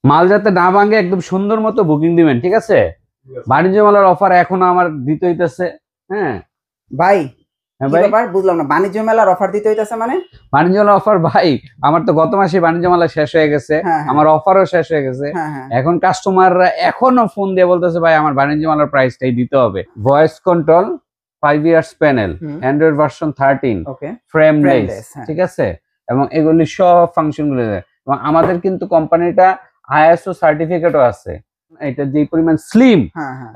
মাল যাতে না ভাঙে একদম সুন্দর মতো বুকিং দিবেন, ঠিক আছে? বাণিজ্য মেলার অফার এখনো আমার দিতে হইতেছে। হ্যাঁ ভাই, হ্যাঁ কি ভাই, ব্যাপার বুঝলাম না, বাণিজ্য মেলার অফার দিতে হইতাছে মানে? বাণিজ্য মেলা অফার ভাই, আমার তো গত মাসে বাণিজ্য মেলা শেষ হয়ে গেছে, হ্যাঁ হ্যাঁ আমার অফারও শেষ হয়ে গেছে। হ্যাঁ হ্যাঁ। এখন কাস্টমাররা এখনো ফোন দিয়ে বলতেছে ভাই আমার বাণিজ্য মেলার প্রাইসটাই দিতে হবে। Voice control, 5 years panel, Android version 13, ওকে, ফ্রেমলেস, ঠিক আছে? এবং এগুলি সব ফাংশন গুলো এবং আমাদের কিন্তু কোম্পানিটা আইএসও সার্টিফিকেটও আছে। এটা যে পরিমাণ স্লিম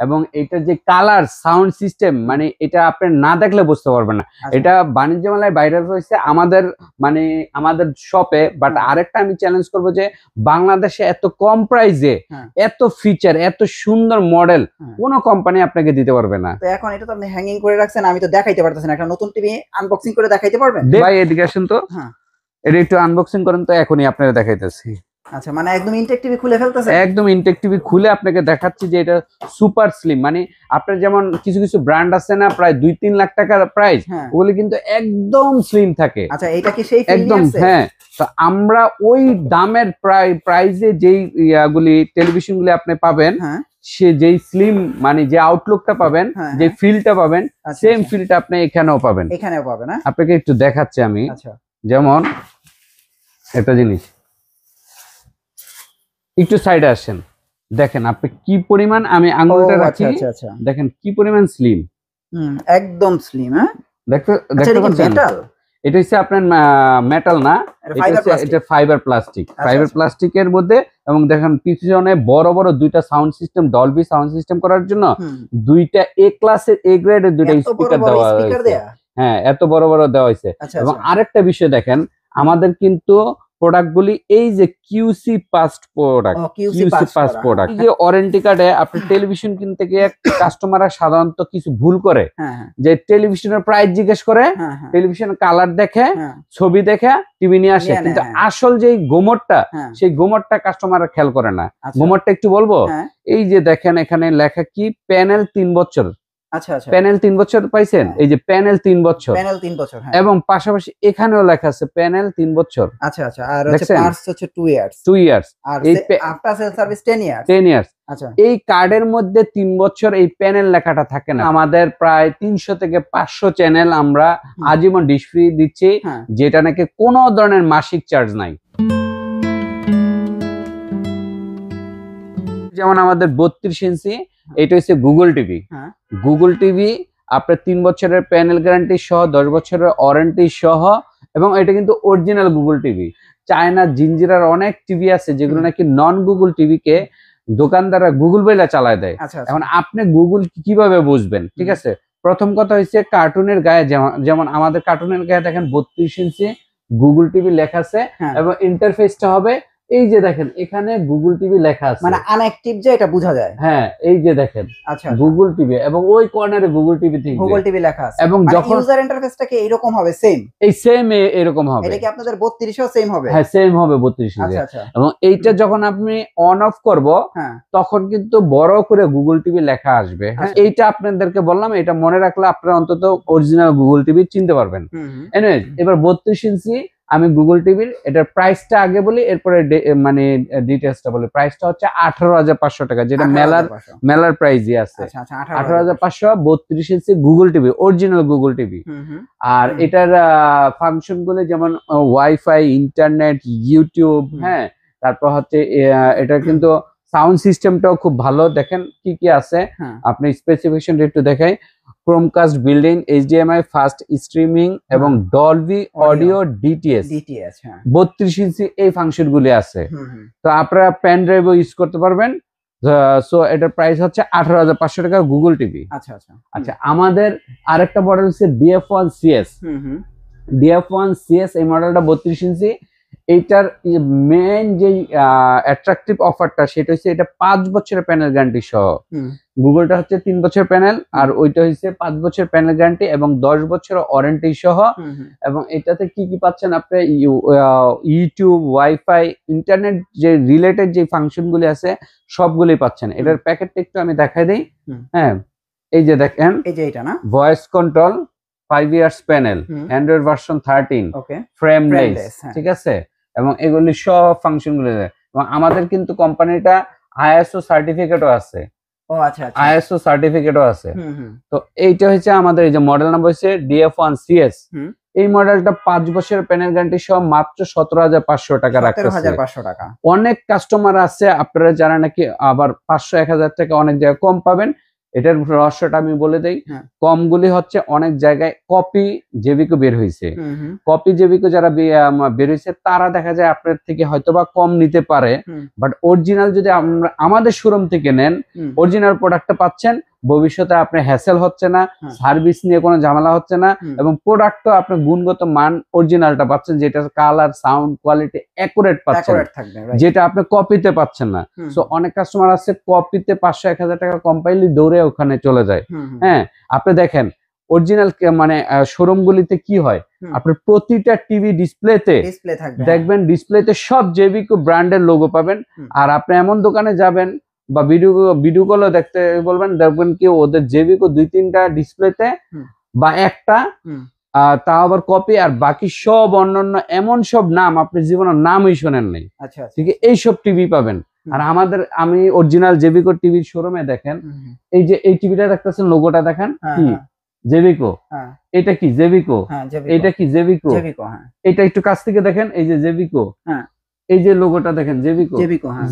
এবং এটা যে কালার সাউন্ড সিস্টেম, মানে এটা আপনি না দেখলে বুঝতে পারবেন না। এটা বাণিজ্য মেলায় ভাইরাল হয়েছে আমাদের মানে আমাদের শপে, বাট আরেকটা আমি চ্যালেঞ্জ করবো যে বাংলাদেশে এত কম প্রাইসে এত ফিচার এত সুন্দর মডেল কোনো কোম্পানি আপনাকে দিতে পারবে না। তো এখন এটা তো আপনি হ্যাঙ্গিং করে রাখছেন, আমি তো দেখাইতে পারতেছি না, একটা নতুন টিভি আনবক্সিং করে দেখাইতে পারবেন? ভাই এদিকে আসেন তো, এটা একটু আনবক্সিং করেন তো, এখনই আপনারা দেখাইতেছি। আচ্ছা, মানে একদম ইনটেক টিভি খুলে ফেলতেছে? একদম ইনটেক টিভি খুলে আপনাকে দেখাচ্ছি যে এটা সুপার স্লিম। মানে আপনার যেমন কিছু কিছু ব্র্যান্ড আছে না প্রায় 2-3 লাখ টাকার প্রাইস, ওগুলি কিন্তু একদম স্লিম থাকে। আচ্ছা, এটা কি সেই একদম? হ্যাঁ, তো আমরা ওই দামের প্রাইসে যেই ইয়াগুলি টেলিভিশন গুলি আপনি পাবেন, সে যেই স্লিম মানে যে আউটলুকটা পাবেন, যে ফিলটা পাবেন, সেম ফিলটা আপনি এখানেও পাবেন। এখানেও পাবেন? আপনাকে একটু দেখাচ্ছি আমি। যেমন একটা জিনিস, একটু সাইডে আসেন, দেখেন আপনি কি পরিমাণ, আমি আঙ্গুলটা রাখি, দেখেন কি পরিমাণ স্লিম, একদম স্লিম। হ্যাঁ, দেখতে পাচ্ছেন? এটা হচ্ছে আপনার মেটাল না, এটা ফাইবার প্লাস্টিক। ফাইবার প্লাস্টিকের মধ্যে, এবং দেখেন পিছনে বড় বড় দুইটা sound system, Dolby sound system করার জন্য দুইটা এ ক্লাসের এ গ্রেডের দুইটা স্পিকার দেওয়া হয়েছে। হ্যাঁ, এত বড় বড় দেওয়া হয়েছে। এবং আরেকটা বিষয় দেখেন, আমাদের কিন্তু প্রোডাক্টগুলি এই যে কিউসি পাস্ট প্রোডাক্ট, যে ওয়ারেন্টি কার্ডে আপনি টেলিভিশন কিনতে গিয়ে কাস্টমাররা সাধারণত কিছু ভুল করে, যে টেলিভিশনের প্রাইস জিজ্ঞেস করে, টেলিভিশনের কালার দেখে, ছবি দেখে টিভি নিয়ে আসে, কিন্তু আসল যে গোমরটা, সেই গোমরটা কাস্টমাররা খেয়াল করে না। গোমরটা একটু বলবো, এই যে দেখেন এখানে লেখা কি, প্যানেল 3 বছর। প্যানেল 3 বছর পাইছেন, এই যে প্যানেল 3 বছর, এবং পাশাপাশি এখানেও লেখা আছে প্যানেল 3 বছর। আচ্ছা আচ্ছা, আর হচ্ছে পার্টস হচ্ছে 2 ইয়ার্স। 2 ইয়ার্স, আর after sale service 10 years. 10 years. আচ্ছা, এই কার্ডের মধ্যে 3 বছর এই প্যানেল লেখাটা থাকে না। আমাদের প্রায় 300 থেকে 500 চ্যানেল আমরা আজীবন ডিশ ফ্রি দিচ্ছি, যেটা নাকি কোনো ধরনের মাসিক চার্জ নাই। যেমন আমাদের 32 ইঞ্চি, এটা হচ্ছে গুগল টিভি। গুগল টিভি আপনার 3 বছরের প্যানেল গ্যারান্টি সহ, 10 বছরের ওয়ারেন্টি সহ, এবং এটা কিন্তু অরিজিনাল গুগল টিভি। চায়না জিঞ্জিরার অনেক টিভি আছে যেগুলো নাকি নন গুগল টিভি কে দোকানদাররা গুগল বলে চালায় দেয়। এখন আপনি গুগল কিভাবে বুঝবেন? ঠিক আছে, প্রথম কথা হচ্ছে কার্টুনের গায়ে, যেমন আমাদের কার্টুনের গায়ে দেখেন 32 ইঞ্চি গুগল টিভি লেখা আছে, এবং ইন্টারফেসটা হবে এই যে দেখেন এখানে গুগল টিভি লেখা আছে, মানে আনঅ্যাক্টিভ, যে এটা বোঝা যায়। হ্যাঁ, এই যে দেখেন গুগল টিভি, এবং ওই কর্নারে গুগল টিভি থেকে গুগল টিভি লেখা আছে, এবং যখন ইউজার ইন্টারফেসটা কি এরকম হবে? সেম, এই সেম এরকম হবে। এটা কি আপনাদের 32 এও সেম হবে? হ্যাঁ, সেম হবে 32 এ। এবং এইটা যখন আপনি অন অফ করব, তখন কিন্তু বড় করে গুগল টিভি লেখা আসবে। এইটা আপনাদেরকে বললাম, এটা মনে রাখলে আপনারা অন্তত অরিজিনাল গুগল টিভি চিনতে পারবেন। এনিওয়েজ, এবার 32 ইঞ্চি আমি গুগল টিভির এটার প্রাইসটা আগে বলি, এরপরে মানে ডিটেইলসটা বলি। প্রাইসটা হচ্ছে 18,500 টাকা, যেটা মেলার প্রাইসই আছে। 18,500 32 inch Google TV, original Google TV. আর এটার ফাংশন গুলো যেমন ওয়াইফাই, ইন্টারনেট, ইউটিউব, হ্যাঁ, তারপর হচ্ছে এটা কিন্তু সাউন্ড সিস্টেমটাও খুব ভালো। দেখেন কি কি আছে, আপনি স্পেসিফিকেশন একটু দেখাই। Chromecast building, HDMI fast streaming, এবং ডলবি অডিও ডিটিএস। 32 ইঞ্চি এই ফাংশন গুলি আছে। তো আপনারা পেন ড্রাইভও ইউজ করতে পারবেন। সো এটার প্রাইস হচ্ছে 18,500 টাকা গুগল টিভি। আচ্ছা, আমাদের আরেকটা মডেল হচ্ছে DF1 CS। DF1 CS এই মডেলটা 32 ইঞ্চি। এইটার মেইন যে অ্যাট্রাকটিভ অফারটা, সেটা হচ্ছে এটা 5 বছরের প্যানেল গ্যারান্টি সহ। গুগলটা হচ্ছে 3 বছর প্যানেল, আর ওইটা হচ্ছে 5 বছর প্যানেল গ্যারান্টি এবং 10 বছর ওয়ারেন্টি সহ। এবং এটাতে কি কি পাচ্ছেন আপনি, ইউটিউব, ওয়াইফাই, ইন্টারনেট যে রিলেটেড যে ফাংশন গুলি আছে সবগুলি পাচ্ছেন। এটার প্যাকেটটা একটু আমি দেখাই দিই। হ্যাঁ, এই যে দেখেন, এই যে এটা না, voice control, 5 years panel, Android version 13, frameless, ঠিক আছে? এবং এগুলি সব ফাংশন গুলো এবং আমাদের কিন্তু কোম্পানিটা আইএসও সার্টিফিকেটও আছে। ও আচ্ছা আচ্ছা, আইএসও সার্টিফিকেটও আছে। তো এইটা হচ্ছে আমাদের এই যে মডেল নাম্বার হচ্ছে DF1CS। এই মডেলটা 5 বছরের প্যানেল গ্যারান্টি সহ মাত্র 17,500 টাকা রাখতেছে। 17,500 টাকা। অনেক কাস্টমার আছে আপনারা যারা নাকি আবার 500-1000 টাকা অনেক জায়গায় কম পাবেন। এটার রহস্যটা আমি বলে দেই। কমগুলি হচ্ছে অনেক জায়গায় কপি জেবিকো বের হয়েছে। কপি জেবিকো যারা বের হয়েছে তারা দেখা যায় আপনার থেকে হয়তোবা কম নিতে পারে, বাট অরিজিনাল যদি আমরা আমাদের শোরুম থেকে নেন অরিজিনাল প্রোডাক্টটা পাচ্ছেন। ভবিষ্যতে আপনার হ্যাসেল হচ্ছে না, সার্ভিস নিয়ে কোনো ঝামেলা হচ্ছে না, এবং প্রোডাক্টও আপনি গুণগত মান অরিজিনালটা পাচ্ছেন, যেটা কালার সাউন্ড কোয়ালিটি অ্যাকুরেট পাচ্ছেন, যেটা আপনি কপিতে পাচ্ছেন না। সো অনেক কাস্টমার আছে কপিতে 500-1000 টাকা কম পাইলে দৌড়ে ওখানে চলে যায়। হ্যাঁ, আপনি দেখেন অরিজিনাল মানে শোরুম গুলিতে কি হয়, আপনার প্রতিটা টিভি ডিসপ্লেতে দেখবেন ডিসপ্লেতে সব জেবিকো ব্র্যান্ডের লোগো পাবেন। আর আপনি এমন দোকানে যাবেন বা ভিডিও কলও দেখতে বলবেন, দেখবেন কি ওদের জেবিকো 2-3টা ডিসপ্লেতে বা একটা তাও আবার কপি, আর বাকি সব অন্যান্য এমন সব নাম আপনি জীবনের নামই শোনেন নাই। ঠিক আছে, এইসব টিভি পাবেন। আর আমি অরিজিনাল জেবিকো টিভির শোরুমে দেখেন, এই যে এই টিভিটা দেখতেছেন লোগোটা দেখেন কি জেবিকো, এটা কি জেবিকো, এটা কি জেবিকো, এটা একটু কাছ থেকে দেখেন, এই যে জেবিকো, এই যে লোগোটা দেখেন জেবিকো,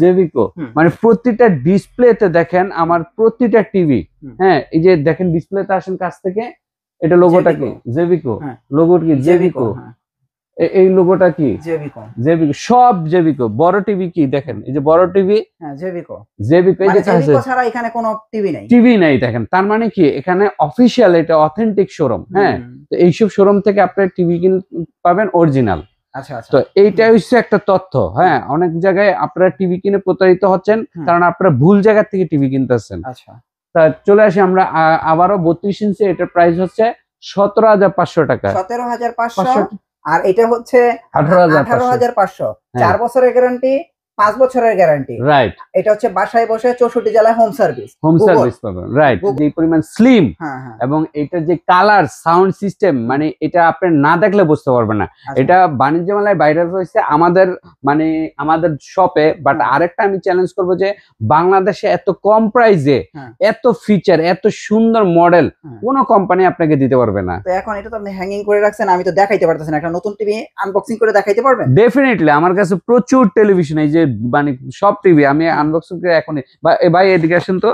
জেবিকো মানে প্রতিটা ডিসপ্লেতে দেখেন আমার প্রতিটা টিভি। হ্যাঁ, এই যে দেখেন ডিসপ্লেতে আসেন কাছ থেকে, এটা লোগোটা কি জেবিকো, লোগোটা কি জেবিকো, এই লোগোটা কি জেবিকো, জেবিকো সব জেবিকো। বড় টিভি কি দেখেন, এই যে বড় টিভি জেবিকো, জেবিকো এই যে জেবিকো ছাড়া এখানে কোনো টিভি নাই দেখেন। তার মানে কি এখানে অফিশিয়াল, এটা অথেন্টিক শোরুম। হ্যাঁ, তো এইসব শোরুম থেকে আপনার টিভি পাবেন অরিজিনাল। তো এইটাই হচ্ছে একটা তথ্য। হ্যাঁ, অনেক জায়গায় আপনারা টিভি কিনে প্রতারিত হচ্ছেন কারণ আপনারা ভুল জায়গা থেকে টিভি কিনতেছেন। তা চলে আসি আমরা আবারও 32 ইঞ্চি, এটার প্রাইস হচ্ছে 17,500 টাকা। 17,500। আর এটা হচ্ছে 18,500। 4 বছরের গ্যারান্টি, 5 বছরের গ্যারান্টি। রাইট, এটা হচ্ছে বাসায় বসে 64 জেলায় হোম সার্ভিস পাবেন। রাইট, যে পরিমাণ স্লিম এবং এটা যে কালার সাউন্ড সিস্টেম, মানে এটা আপনি না দেখলে বুঝতে পারবেন না। এটা বাণিজ্য মেলায় ভাইরাল হয়েছে আমাদের শপে, বাট আরেকটা আমি চ্যালেঞ্জ করব যে বাংলাদেশে এত কম প্রাইসে এত ফিচার, এত সুন্দর মডেল কোন কোম্পানি আপনাকে দিতে পারবে না। তো এখন এটা তো আপনি হ্যাঙ্গিং করে রাখছেন, আমি তো দেখাইতে পারতেছি না। একটা নতুন টিভি আনবক্সিং করে দেখাইতে পারবেন? ডেফিনেটলি, আমার কাছে প্রচুর টেলিভিশন, এই যে মানে সব টিভি আমি আনবক্সিং করে এখনই, ভাই এদিকে আসেন তো,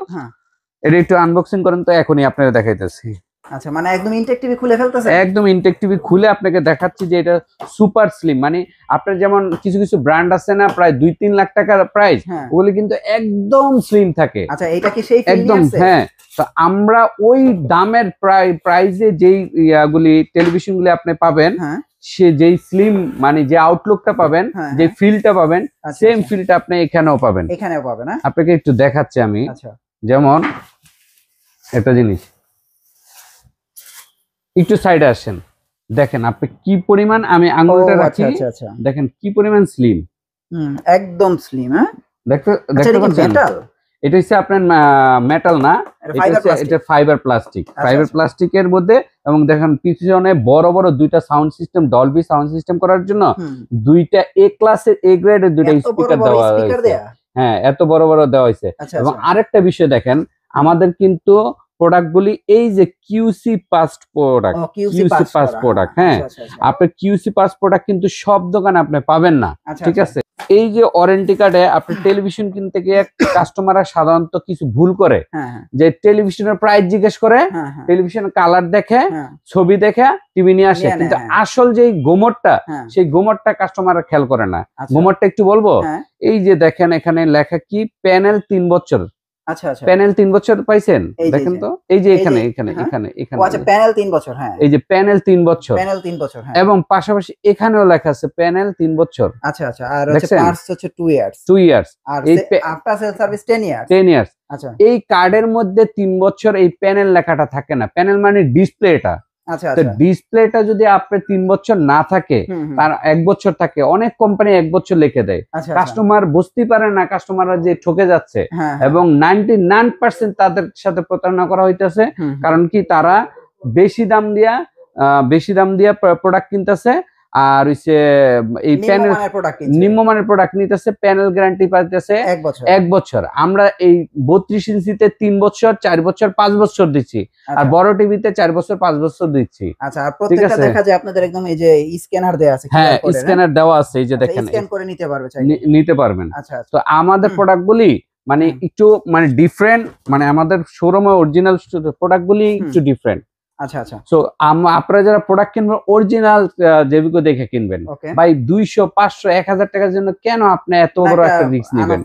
এটা একটু আনবক্সিং করেন তো, এখনই আপনাকে দেখাইতেছি। আচ্ছা, মানে একদম ইনটেক টিভি খুলে ফেলতেছে? একদম ইনটেক টিভি খুলে আপনাকে দেখাচ্ছি যে এটা সুপার স্লিম। মানে আপনার যেমন কিছু কিছু ব্র্যান্ড আছে না প্রায় 2-3 লাখ টাকার প্রাইস, ওগুলো কিন্তু একদম স্লিম থাকে। আচ্ছা, এটা কি সেই একদম? হ্যাঁ, তো আমরা ওই দামের প্রাইসে যেই ইয়াগুলি টেলিভিশন গুলি আপনি পাবেন, সে যেই স্লিম মানে যে আউটলুকটা পাবেন, যে ফিলটা পাবেন, সেম ফিলটা আপনি এখানেও পাবেন। আপনাকে একটু দেখাচ্ছি আমি। যেমন একটা জিনিস, একটু সাইডে আসেন, দেখেন আপনি কি পরিমাণ, আমি আঙ্গুলটা রাখি, দেখেন কি পরিমাণ স্লিম, একদম স্লিম। হ্যাঁ, দেখতে পাচ্ছেন? এটা হচ্ছে আপনার মেটাল না, এটা ফাইবার প্লাস্টিক। ফাইবার প্লাস্টিকের মধ্যে, এবং দেখেন পিছনে বড় বড় দুইটা sound system, Dolby sound system করার জন্য দুইটা এ ক্লাসের, এ গ্রেডের দুইটা স্পিকার দেওয়া হয়েছে। হ্যাঁ, এত বড় বড় দেওয়া হয়েছে। এবং আরেকটা বিষয় দেখেন, আমাদের কিন্তু প্রোডাক্টগুলি এই যে কিউসি পাস প্রোডাক্ট, হ্যাঁ, আপনার কিউসি পাস প্রোডাক্ট কিন্তু সব দোকানে আপনি পাবেন না। ঠিক আছে, এই যে ওয়ারেন্টি কার্ডে আপনি টেলিভিশন কিনতে গিয়ে কাস্টমাররা সাধারণত কিছু ভুল করে, যে টেলিভিশনের প্রাইস জিজ্ঞেস করে, টেলিভিশনের কালার দেখে, ছবি দেখে টিভি নিয়ে আসে, কিন্তু আসল যে গোমরটা, সেই গোমরটা কাস্টমাররা খেয়াল করে না। গোমরটা একটু বলবো, এই যে দেখেন এখানে লেখা কি, প্যানেল 3 বছর। প্যানেল 3 বছর পাইছেন, দেখেন তো, এই যে এখানে প্যানেল 3 বছর। হ্যাঁ, এই যে প্যানেল 3 বছর, এবং পাশাপাশি এখানেও লেখা আছে প্যানেল 3 বছর। আচ্ছা, আর হচ্ছে পার্টস হচ্ছে 2 ইয়ার্স, আর আফটার সেল সার্ভিস 10 ইয়ার্স। আচ্ছা, এই কার্ডের মধ্যে 3 বছর এই প্যানেল লেখাটা থাকে না। প্যানেল মানে ডিসপ্লেটা। তো ডিসপ্লেটা যদি আপনার 3 বছর না থাকে, তার 1 বছর থাকে, অনেক কোম্পানি 1 বছর লিখে দেয়। কাস্টমার বুঝতে পারে না, কাস্টমাররা যে ঠকে যাচ্ছে, এবং 99% তাদের সাথে প্রতারণা করা হইতেছে। কারণ কি, তারা বেশি দাম দিয়া প্রোডাক্ট কিনতেছে, আর হইছে এই প্যানেল নিম্নমানের প্রোডাক্ট নিতেছে, প্যানেল গ্যারান্টি পাইতেছে 1 বছর। আমরা এই 32 ইঞ্চিতে 3 বছর 4 বছর 5 বছর দিচ্ছি, আর বড় টিভিতে 4 বছর 5 বছর দিচ্ছি। আচ্ছা, আর প্রত্যেকটা দেখা যায় আপনাদের একদম এই যে স্ক্যানার দেওয়া আছে। হ্যাঁ, স্ক্যানার দেওয়া আছে, এই যে দেখেন স্ক্যান করে নিতে পারবেন। আচ্ছা, তো আমাদের প্রোডাক্টগুলি মানে একটু মানে ডিফারেন্ট, মানে আমাদের শোরুমে অরিজিনাল প্রোডাক্টগুলি একটু ডিফারেন্ট। আচ্ছা আচ্ছা, সো আপনারা যারা প্রোডাক্ট কিনবেন অরিজিনাল জেভিকো দেখে কিনবেন ভাই। 200 500 1000 টাকার জন্য কেন আপনি এত বড় একটা রিস্ক নেবেন?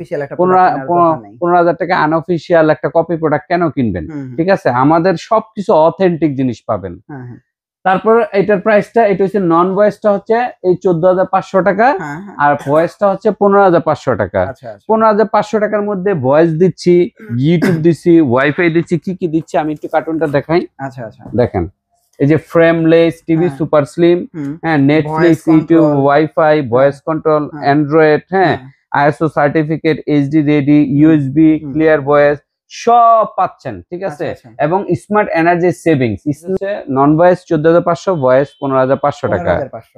15,000 টাকা আনঅফিশিয়াল একটা কপি প্রোডাক্ট কেন কিনবেন? ঠিক আছে, আমাদের সবকিছু অথেন্টিক জিনিস পাবেন। তারপর এটার প্রাইসটা, এটা হচ্ছে নন ভয়েসটা হচ্ছে এই 14,500 টাকা, আর ভয়েসটা হচ্ছে 15,500 টাকা। 15,500 টাকার মধ্যে ভয়েস দিচ্ছি, ইউটিউব দিচ্ছি, ওয়াইফাই দিচ্ছি, কি কি দিচ্ছি আমি একটু কার্টুনটা দেখাই। আচ্ছা আচ্ছা, দেখেন এই যে ফ্রেমলেস টিভি, সুপার স্লিম, হ্যাঁ, Netflix, YouTube, WiFi, voice control, Android, হ্যাঁ, ISO certificate, HD ready, USB, clear voice সব পাচ্ছেন। ঠিক আছে, এবং smart energy savings. Non voice 14,500, voice 15,500 টাকা।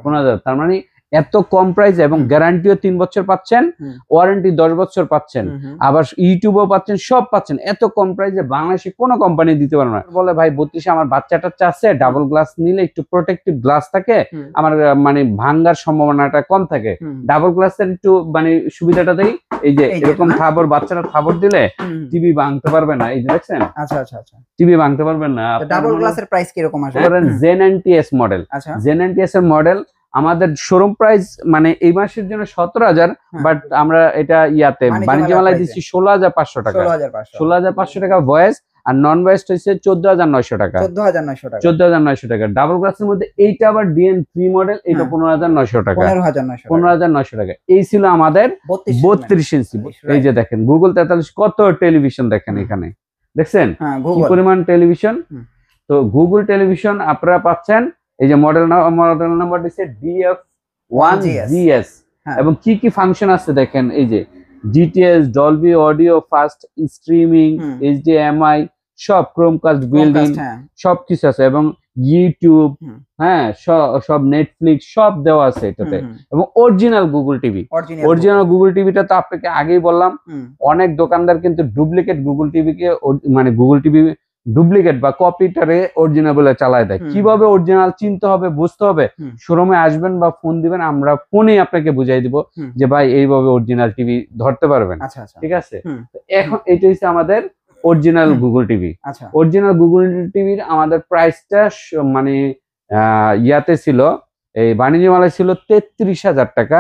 15,000, তার মানে এত কম প্রাইস, এবং গ্যারান্টিও 3 বছর পাচ্ছেন, ওয়ারেন্টি 10 বছর পাচ্ছেন, আবার ইউটিউবও পাচ্ছেন, সব পাচ্ছেন এত কম প্রাইসে। বাংলাদেশে কোনো কোম্পানি দিতে পারে না। বলে ভাই 32 আমার বাচ্চাটার চাচ্ছে, ডাবল গ্লাস নিলে একটু প্রোটেক্টিভ গ্লাস থাকে, আমার মানে ভাঙ্গার সম্ভাবনাটা কম থাকে। ডাবল গ্লাসের একটু মানে সুবিধাটা দেই, এই যে এরকম থাবর, বাচ্চাটা থাবর দিলে টিভি ভাঙতে পারবে না। এই যে দেখছেন, আচ্ছা আচ্ছা আচ্ছা, টিভি ভাঙতে পারবেন না। ডাবল গ্লাসের প্রাইস কি রকম আসবে? জেন এনটিএস মডেল, জেন এনটিএস এর মডেল আমাদের শোরুম প্রাইস মানে এই মাসের জন্য 17,000, বাট আমরা এটা ইয়াতে বাণিজ্য মেলায় দিচ্ছি 16,500 টাকা। 16,500 টাকা ভয়েস, আর নন ভয়েস হচ্ছে 14,900 টাকা। 14,900 টাকা। ডাবল গ্লাসের মধ্যে এইটা আবার DN3 মডেল, এটা 15,900 টাকা। 15,900 টাকা। এই ছিল আমাদের 32 ইঞ্চি। এই যে দেখেন গুগল 43, কত টেলিভিশন দেখেন এখানে, দেখছেন কি পরিমাণ টেলিভিশন। তো গুগল টেলিভিশন আপনারা পাচ্ছেন। এই যে মডেল নাম্বার দিচ্ছে DF1GS, এবং কি কি ফাংশন আছে দেখেন, এই যে DTS, Dolby audio, fast streaming, HDMI, সব ক্রোমকাস্ট, বিল্ডিং সবকিছু আছে, এবং ইউটিউব, হ্যাঁ, সব নেটফ্লিক্স সব দেওয়া আছে এটাতে, এবং original Google TV. Original Google টিভিটা তো আপনাকে আগেই বললাম, অনেক দোকানদার কিন্তু ডুপ্লিকেট গুগল টিভিকে মানে গুগল টিভি ডুপ্লিকেট বা কপিটারে অরিজিনাল বলে চালায় দেয়। কিভাবে অরিজিনাল চিনতে হবে, বুঝতে হবে, শোরুমে আসবেন বা ফোন দিবেন, আমরা ফোনে আপনাকে বুঝাই দিব যে ভাই এইভাবে অরিজিনাল টিভি ধরতে পারবেন। ঠিক আছে, এখন এটা হচ্ছে আমাদের original Google TV. Original Google টিভির আমাদের প্রাইসটা মানে ইয়াতে ছিল, এই বাণিজ্য মেলায় ছিল 33,000 টাকা,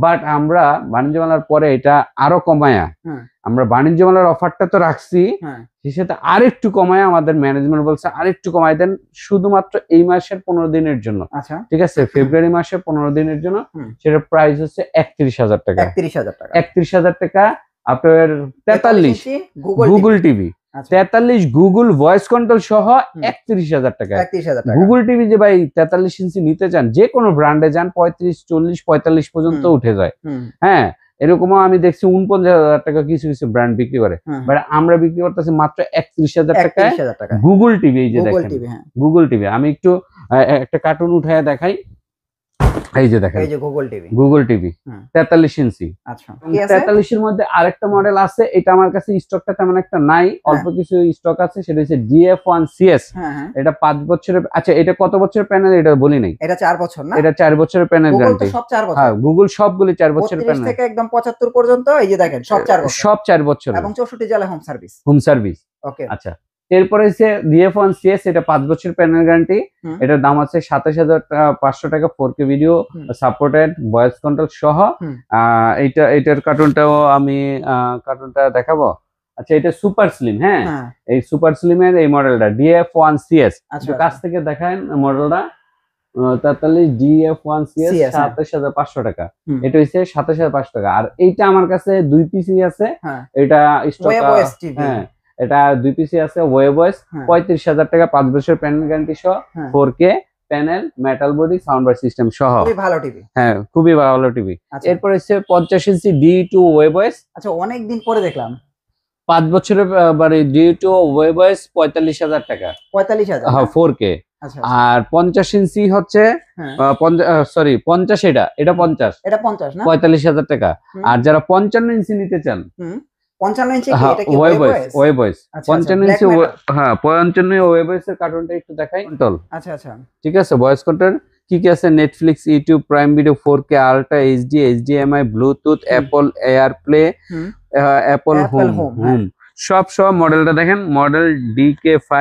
বাট আমরা বাণিজ্য মেলার পরে এটা আরো কমায়া, আমরা বাণিজ্য মেলার অফারটা তো রাখছি, সেটা আরেকটু কমায় আমাদের ম্যানেজমেন্ট বলছে আরেকটু কমায় দেন, শুধুমাত্র এই মাসের 15 দিনের জন্য। ঠিক আছে, ফেব্রুয়ারি মাসে 15 দিনের জন্য, সেটার প্রাইস হচ্ছে 31,000 টাকা। 31,000 টাকা আপনার 43 Google TV, 43 Google voice control সহ 31,000 টাকা। গুগল টিভি যে ভাই 43 ইঞ্চি নিতে চান, যে কোনো ব্র্যান্ডে যান 35, 40, 45 পর্যন্ত উঠে যায়। হ্যাঁ, এরকমও আমি দেখছি 49,000 টাকা কিছু কিছু ব্র্যান্ড বিক্রি করে, বাট আমরা বিক্রি করতেছি মাত্র 31,000 টাকায় গুগল টিভি। এই যে দেখেন গুগল টিভি, আমি একটু একটা কার্টুন উঠায় দেখাই। এই যে দেখেন, এই যে গুগল টিভি 43 ইঞ্চি। আচ্ছা, 43 এর মধ্যে আরেকটা মডেল আছে, এটা আমার কাছে স্টকটা তেমন একটা নাই, অল্প কিছু স্টক আছে, সেটা হচ্ছে DF1CS। এটা 5 বছরের। আচ্ছা, এটা কত বছরের প্যানেল এটা বলি নাই। এটা 4 বছর না? এটা 4 বছরের প্যানেল গ্যারান্টি। সব 4 বছর। হ্যাঁ, গুগল সবগুলি 4 বছরের প্যানেল থেকে একদম 75 পর্যন্ত, এই যে দেখেন সব 4 বছর। সব 4 বছর, এবং 64 জেলা হোম সার্ভিস। ওকে, আচ্ছা। এরপরে হচ্ছে DF1CS, এটা 5 বছরের প্যানেল গ্যারান্টি। এটার দাম আছে 27,500 টাকা। 4K video supported, voice control সহ। এটার কার্টুনটাও আমি কার্টুনটা দেখাবো। আচ্ছা, এটা সুপার স্লিম। হ্যাঁ, এই সুপার স্লিমের এই মডেলটা DF1CS, কাছ থেকে দেখান মডেলটা। 43 DF1CS 27,500 টাকা। এটা হচ্ছে 27,500 টাকা। আর এইটা আমার কাছে 2 পিসি আছে, এটা স্টক। হ্যাঁ, এটা 2 পিসি আছে, ওয়েব ভয়েস, 35,000 টাকা, 5 বছরের প্যানেল গ্যারান্টি সহ, 4K panel, metal body, sound bar system সহ। খুবই ভালো টিভি। হ্যাঁ, খুবই ভালো টিভি। এরপর হচ্ছে 50 ইঞ্চি D2 ওয়েব ভয়েস। আচ্ছা, অনেক দিন পরে দেখলাম 5 বছরের মানে D2 ওয়েব ভয়েস 45,000 টাকা। 45,000? হ্যাঁ, 4K। আর 50 ইঞ্চি হচ্ছে সরি 50, এটা 50, এটা 50 না, 45,000 টাকা। আর যারা 55 ইঞ্চি নিতে চান, 55 ইঞ্চি কি এটা কি ওয়েব ভয়েস 55 ইঞ্চি, হ্যাঁ 55 ওয়েব ভয়েসের কার্টুনটা একটু দেখাই। কন্ট্রোল, আচ্ছা আচ্ছা, ঠিক আছে। ভয়েস কন্ট্রোল কি কি আছে? Netflix, YouTube, Prime Video, 4K, ultra HD, HDMI, Bluetooth, Apple AirPlay, Apple Home, সব মডেলটা দেখেন। মডেল DK5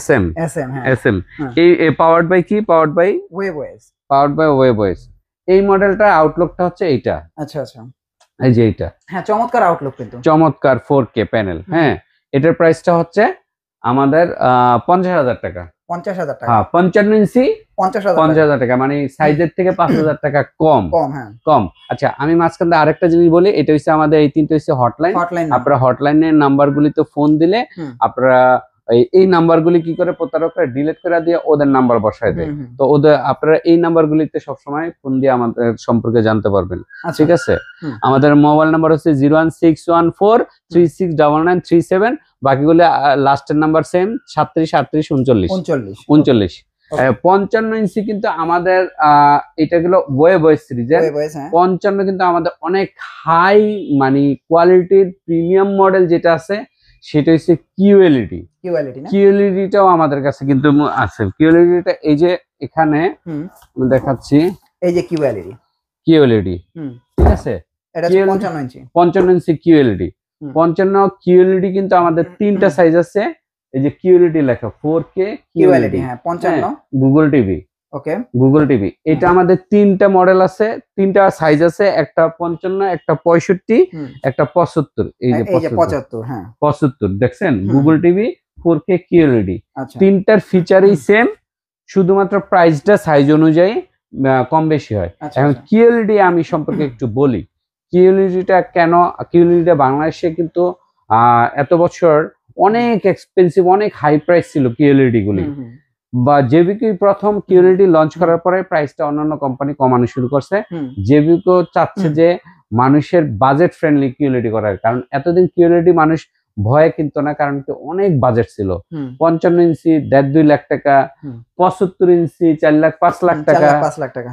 SM এই পাওয়ার্ড বাই কি? Powered by web voice. এই মডেলটা আউটলুকটা হচ্ছে এইটা। আচ্ছা আচ্ছা, এই যে এইটা, হ্যাঁ চমৎকার আউটলুক, কিন্তু চমৎকার 4K প্যানেল। হ্যাঁ, এটার প্রাইসটা হচ্ছে আমাদের 50,000 টাকা। 50,000 টাকা, হ্যাঁ 55 ইঞ্চি 50,000 টাকা, মানে সাইজের থেকে 5,000 টাকা কম। কম। আচ্ছা, আমি মাঝখানে আরেকটা জিনিস বলি, এটা হচ্ছে আমাদের এই তিনটা হচ্ছে হটলাইন। আপনারা হটলাইনের নাম্বারগুলিতে ফোন দিলে আপনারা এই নাম্বারগুলি কি করে প্রতারকরা ডিলিট করে দিয়ে ওদের নাম্বার বসায় দেয়। তো ওদের আপনারা এই নাম্বারগুলিতে সবসময় ফোন দিয়ে আমাদের সম্পর্কে জানতে পারবেন, ঠিক আছে। আমাদের মোবাইল নাম্বার হচ্ছে 01614369937, বাকিগুলো লাস্টের নাম্বার সেম 37 38 39। 55 ইঞ্চি কিন্তু আমাদের এটা গেল ওয়েব ভয়েস সিরিজের। 55 কিন্তু আমাদের অনেক হাই মানে কোয়ালিটির প্রিমিয়াম মডেল যেটা আছে সেটা হচ্ছে কিউএলইডিটাও আমাদের কাছে কিন্তু আছে। কিউএলইডিটা এই যে এখানে দেখাচ্ছি, এই যে কিউএলইডি, ঠিক আছে। এটা 55 ইঞ্চি 55 ইঞ্চি কিউএলইডি। 55 কিউএলইডি কিন্তু আমাদের তিনটা সাইজ আছে। এই যে কিউএলইডি লেখা 4K কিউএলইডি, হ্যাঁ 55 গুগল টিভি। ওকে, গুগল টিভি এটা আমাদের তিনটা মডেল আছে, তিনটা সাইজ আছে, একটা 55, একটা 65, একটা 75। এই যে 75, হ্যাঁ 75 দেখছেন, গুগল টিভি 4K কিউএলইডি। তিনটার ফিচারই সেম, শুধুমাত্র প্রাইসটা সাইজ অনুযায়ী কম বেশি হয়। এখন কিউএলইডি আমি সম্পর্কে একটু বলি। কিউএলইডিটা কেন, কিউএলইডিটা বাংলাদেশে কিন্তু এত বছর অনেক এক্সপেন্সিভ, অনেক হাই প্রাইস ছিল কিউএলইডি গুলি। বা জেবিকো প্রথম কিউএলইডি লঞ্চ করার পরে প্রাইসটা অন্যান্য কোম্পানি কমানো শুরু করছে। জেবিকো চাচ্ছে যে মানুষের বাজেট ফ্রেন্ডলি কিউএলইডি করার, কারণ এতদিন কিউএলইডি মানুষ ভয়ে কিনতো না, কারণ অনেক বাজেট ছিল। 55 ইঞ্চি 1.5-2 লাখ টাকা, 75 ইঞ্চি 4 লাখ 5 লাখ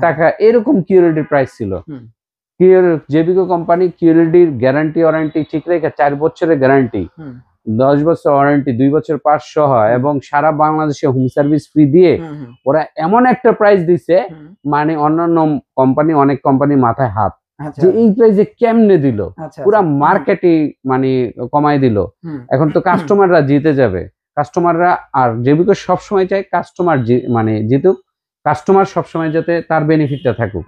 টাকা এরকম কিউএলইডি প্রাইস ছিল। জেবিকো কোম্পানি কিউএলইডির গ্যারান্টি ওয়ারেন্টি ঠিক রেখে 4 বছরের গ্যারান্টি, 10 বছর ওয়ারেন্টি, 2 বছর পাস সহ এবং সারা বাংলাদেশে হোম সার্ভিস ফ্রি দিয়ে ওরা এমন একটা প্রাইস দিছে, মানে অন্যান্য কোম্পানি, অনেক কোম্পানি মাথায় হাত যে এই প্রাইসে কেমনে দিল, পুরা মার্কেটে মানে কমাই দিল। এখন তো কাস্টমাররা জিতে যাবে, কাস্টমাররা। আর জেবিকো সবসময় চাই কাস্টমার মানে জিতুক, কাস্টমার সবসময় যাতে তার বেনিফিটটা থাকুক।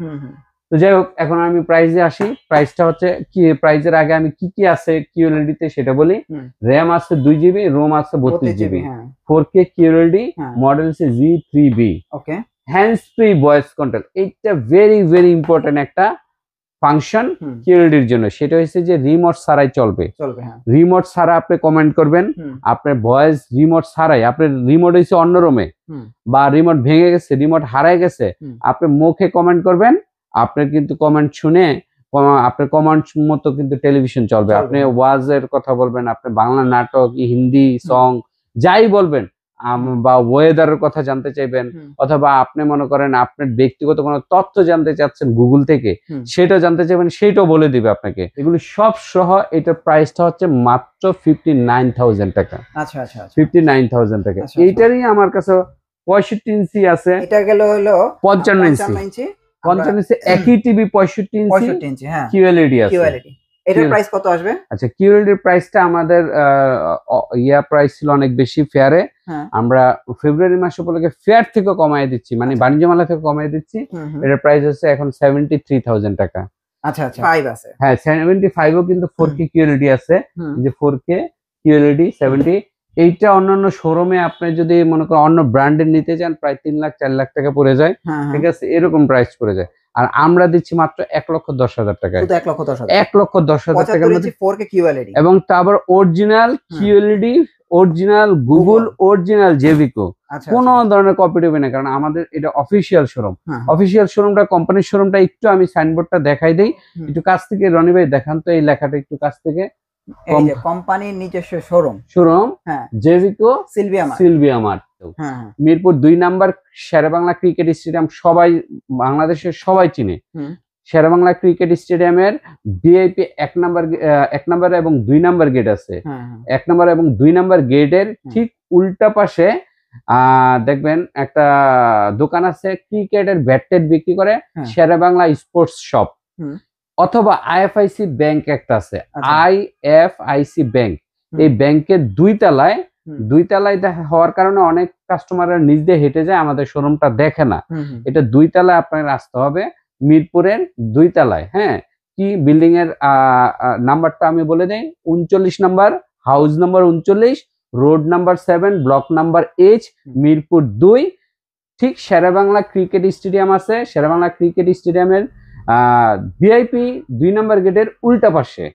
তো যাই হোক, এখন আমি প্রাইসে আসি। প্রাইসটা হচ্ছে কি, প্রাইসের আগে আমি কি কি আছে কিউএলইডি তে সেটা বলি। র্যাম আছে 2 GB, রোম আছে 32 GB, 4K কিউএলইডি, মডেল হচ্ছে G3B। ওকে, হ্যান্ডস ফ্রি ভয়েস কন্ট্রোল, এইটা ভেরি ভেরি ইম্পর্টেন্ট একটা ফাংশন কিউএলইডির জন্য। সেটা হচ্ছে যে রিমোট ছাড়াই চলবে। রিমোট ছাড়া আপনি কমেন্ট করবেন, আপনার ভয়েস রিমোট ছাড়াই, আপনার রিমোট হচ্ছে অন্য রুমে বা রিমোট ভেঙে গেছে, রিমোট হারায় গেছে, আপনি মুখে কমেন্ট করবেন, আপনার কিন্তু কমেন্ট শুনে আপনার কমেন্ট মতো কিন্তু টেলিভিশন চলবে। আপনি ওয়াজের কথা বলবেন, আপনি বাংলা নাটক, হিন্দি সং যাই বলবেন, বা ওয়েদারের কথা জানতে চাইবেন, অথবা আপনি মনে করেন আপনার ব্যক্তিগত কোনো তথ্য জানতে চাচ্ছেন গুগল থেকে, সেটা জানতে চাইবেন, সেটাও বলে দিবে আপনাকে। এগুলি সব সহ এটার প্রাইসটা হচ্ছে মাত্র 59,000 টাকা। আচ্ছা আচ্ছা, 59,000 টাকা। এইটারই আমার কাছে 65 ইঞ্চি আছে, এটা গেল হলো 55 ইঞ্চি। 55 ইঞ্চি একই টিভি 65 ইঞ্চি, হ্যাঁ কিউএলইডি আছে। এটার প্রাইস কত আসবে? আচ্ছা, কিউএলইডির প্রাইসটা আমাদের প্রাইস ছিল অনেক বেশি ফেয়ারে। আমরা ফেব্রুয়ারি মাস উপলক্ষে ফেয়ার থেকে কমায় দিচ্ছি, মানে বাণিজ্য মেলা থেকে কমায় দিচ্ছি। এটার প্রাইস হচ্ছে এখন 73,000 টাকা। আচ্ছা আচ্ছা, 5 আছে, হ্যাঁ 75 ও কিন্তু 4K কিউএলইডি আছে, যে 4K কিউএলইডি 70। এইটা অন্যান্য শোরুমে আপনি যদি মনে করেন অন্য ব্র্যান্ডের নিতে চান, প্রায় 3 লাখ 4 লাখ টাকা পড়ে যায়, ঠিক আছে, এরকম প্রাইস পড়ে যায়। আর আমরা দিচ্ছি মাত্র 1,10,000 টাকায়, 1,10,000 টাকার মধ্যে 4K কিউএলইডি, এবং তারপর original QLED, original Google, original Jvco, কোনো ধরনের কপি দেবে না, কারণ আমাদের এটা অফিসিয়াল শোরুম। অফিসিয়াল শোরুমটা, কোম্পানির শোরুমটা একটু আমি সাইনবোর্ডটা দেখাই দেই, একটু কাছ থেকে। রনি ভাই দেখান তো এই লেখাটা একটু কাছ থেকে, কোম্পানির নিজস্ব শোরুম হ্যাঁ, Jvco Sylvia Mart. Mirpur 2 number Sher-e-Bangla cricket stadium সবাই বাংলাদেশের সবাই চিনে। শেরেবাংলা ক্রিকেট স্টেডিয়ামের ভিআইপি 1 নাম্বার এবং 2 নাম্বার গেট আছে। 1 নাম্বার এবং 2 নাম্বার গেটের ঠিক উল্টা পাশে দেখবেন একটা দোকান আছে, ক্রিকেটের ব্যাট টেট বিক্রি করে, শেরেবাংলা স্পোর্টস শপ। অথবা আইএফআইসি ব্যাংক একটা আছে, আইএফআইসি ব্যাংক। এই ব্যাংকের 2 তলায় হওয়ার কারণে অনেক কাস্টমাররা নিজ দিয়ে হেঁটে যায়, আমাদের শোরুমটা দেখে না। এটা 2 তলায় আপনার আসতে হবে, মিরপুরের 2 তলায়। হ্যাঁ, কি বিল্ডিং এর নাম্বারটা আমি বলে দেই, 39 number, house number 39, road number 7, block number H, Mirpur 2। ঠিক শেরেবাংলা ক্রিকেট স্টেডিয়াম আছে, শেরেবাংলা ক্রিকেট স্টেডিয়ামের ভিআইপি 2 নাম্বার গেটের উল্টা পাশে।